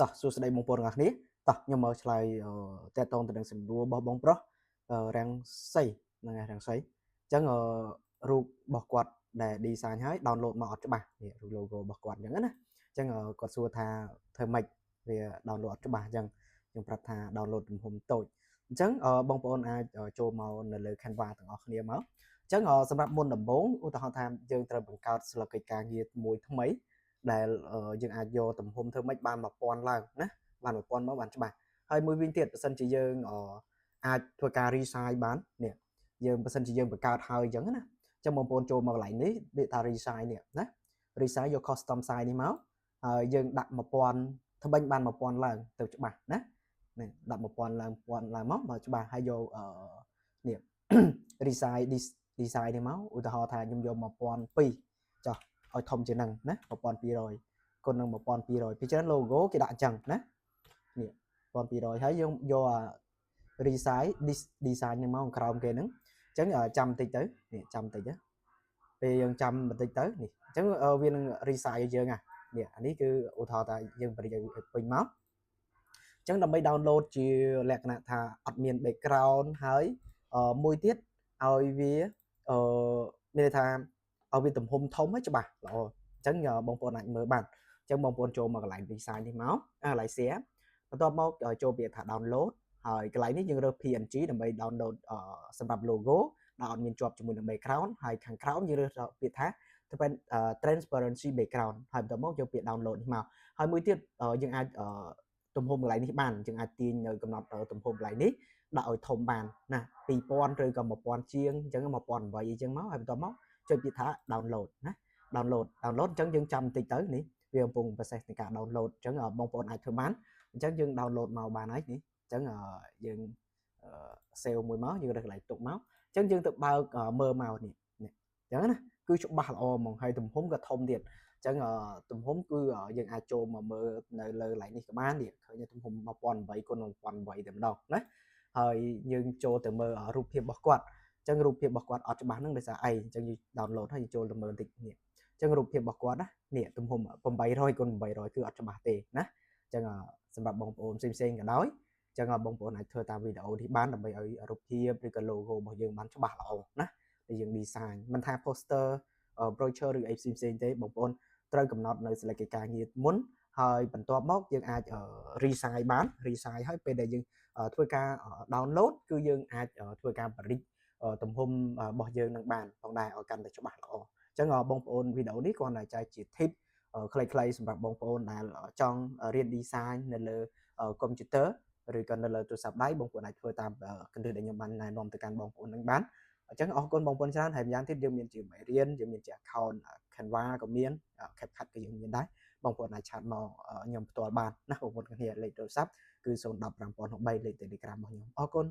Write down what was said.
តោះសួស្តីបងប្អូនទាំងអស់គ្នាតោះខ្ញុំមកឆ្លើយតេតងទៅនឹងសំណួររបស់បងប្រុសរាំងសីហ្នឹងហើយរាំងសីអញ្ចឹងរូបរបស់គាត់ដែល design ហើយ download មកអត់ច្បាស់នេះរូប logo របស់គាត់អញ្ចឹងណាអញ្ចឹងគាត់សួរថាធ្វើម៉េចវា download អត់ច្បាស់អញ្ចឹងខ្ញុំប្រាប់ថា download ទំហំតូចអញ្ចឹងបងប្អូនអាចចូលមកនៅលើ Canva ទាំងអស់គ្នាមកអញ្ចឹងសម្រាប់មុនដំបូងឧទាហរណ៍ថាយើងត្រូវបង្កើតស្លឹកកិច្ចការងារមួយថ្មីដែលយើងអាចយកទំហំធ្វើម៉េចបាន1000ឡើងណាបាន1000មកបានច្បាស់ហើយមួយវិញទៀតបើសិនជាយើងអាចធ្វើការ resize បាននេះយើងបើសិនជាយើងបង្កើតហើយអញ្ចឹងណាអញ្ចឹងបងប្អូនចូលមកកន្លែងនេះនិយាយថា resize នេះណា resize យក custom size នេះមកហើយយើងដាក់1000ថ្មិញបាន1000ឡើងទៅច្បាស់ណានេះដាក់1000ឡើង1000ឡើងមកច្បាស់ហើយយកនេះ resize design នេះមកឧទាហរណ៍ថាខ្ញុំយក1002ចុះឲ្យធំជាងហ្នឹងណា1200គុណនឹង1200ពីច្រើន logo គេដាក់អញ្ចឹងណានេះ1200ហើយយើងយក resize design នេះមកក្រោមគេហ្នឹងអញ្ចឹងចាំតិចទៅនេះចាំតិចទៅពេលយើងចាំបន្តិចទៅនេះអញ្ចឹងវានឹង resize ឲ្យយើងនេះអានេះគឺឧទាហរណ៍ថាយើងបរិយាពេញមកអញ្ចឹងដើម្បី download ជាលក្ខណៈថាអត់មាន background ហើយមួយទៀតឲ្យវាមានន័យថាឲ្យវាទំហំធំហើយច្បាស់ល្អអញ្ចឹងបងប្អូនអាចមើលបានអញ្ចឹងបងប្អូនចូលមកកន្លែង design នេះមកកន្លែង share បន្ទាប់មកចូលពាក្យថា download ហើយកន្លែងនេះយើងរើស PNG ដើម្បី download សម្រាប់ logo ដែលអត់មានជាប់ជាមួយនឹង background ហើយខាងក្រោមយើងរើសពាក្យថា transparency background ហើយបន្ទាប់មកយកពាក្យ download នេះមកហើយមួយទៀតយើងអាចទំហំកន្លែងនេះបានយើងអាចទាញនៅកំណត់ទំហំកន្លែងនេះដាក់ឲ្យធំបានណា2000ឬក៏1000ជាងអញ្ចឹង1008អញ្ចឹងមកហើយបន្ទាប់មកចុចពាក្យថា download ណា download អញ្ចឹងយើងចាំបន្តិចទៅនេះវាកំពុង process នៃការ download អញ្ចឹងបងប្អូនអាចធ្វើបានអញ្ចឹងយើង download មកបានហើយនេះអញ្ចឹងយើង save មួយមកយើងរើសកន្លែងទុកមកអញ្ចឹងយើងទៅបើកមើលមកនេះអញ្ចឹងណាគឺច្បាស់ល្អហ្មងហើយទំហំក៏ធំទៀតអញ្ចឹងទំហំគឺយើងអាចចូលមកមើលនៅលើកន្លែងនេះក៏បាននេះឃើញទំហំ1008គុណនឹង1008តែម្ដងណាហើយយើងចូលទៅមើលរូបភាពរបស់គាត់អញ្ចឹងរូបភាពរបស់គាត់អត់ច្បាស់ហ្នឹងដោយសារអីអញ្ចឹងយើង download ហើយចូលទៅមើលបន្តិចនេះអញ្ចឹងរូបភាពរបស់គាត់ណានេះទំហំ800គុណ800គឺអត់ច្បាស់ទេណាអញ្ចឹងសម្រាប់បងប្អូនផ្សេងៗក៏ដោយអញ្ចឹងបងប្អូនអាចធ្វើតាមវីដេអូនេះបានដើម្បីឲ្យរូបភាពឬក៏ logo របស់យើងបានច្បាស់ល្អណាដែលយើង design មិនថា poster brochure ឬអីផ្សេងៗទេបងប្អូនត្រូវកំណត់នៅស្លេកកិច្ចការងារមុនហើយបន្ទាប់មកយើងអាច resize បាន resize ហើយពេលដែលយើងធ្វើការ download គឺយើងអាចធ្វើការបរិច្ទំហំរបស់យើងនឹងបានផងដែរឲ្យកាន់តែច្បាស់ល្អអញ្ចឹងបងប្អូនវីដេអូនេះគ្រាន់តែចែកជា tip ខ្លីៗសម្រាប់បងប្អូនដែលចង់រៀន design នៅលើ computer ឬក៏នៅលើទូរស័ព្ទដៃបងប្អូនអាចធ្វើតាមគន្លឹះដែលខ្ញុំបានណែនាំទៅកាន់បងប្អូននឹងបានអញ្ចឹងអរគុណបងប្អូនច្រើនហើយម្យ៉ាងទៀតយើងមានជាមេរៀនយើងមានជា account Canva ក៏មាន CapCut ក៏យើងមានដែរបងប្អូនអាចឆាតមកខ្ញុំផ្ទាល់បានណាបងប្អូនគ្នាលេខទូរស័ព្ទគឺ010 5063លេខ Telegram របស់ខ្ញុំអរគុណ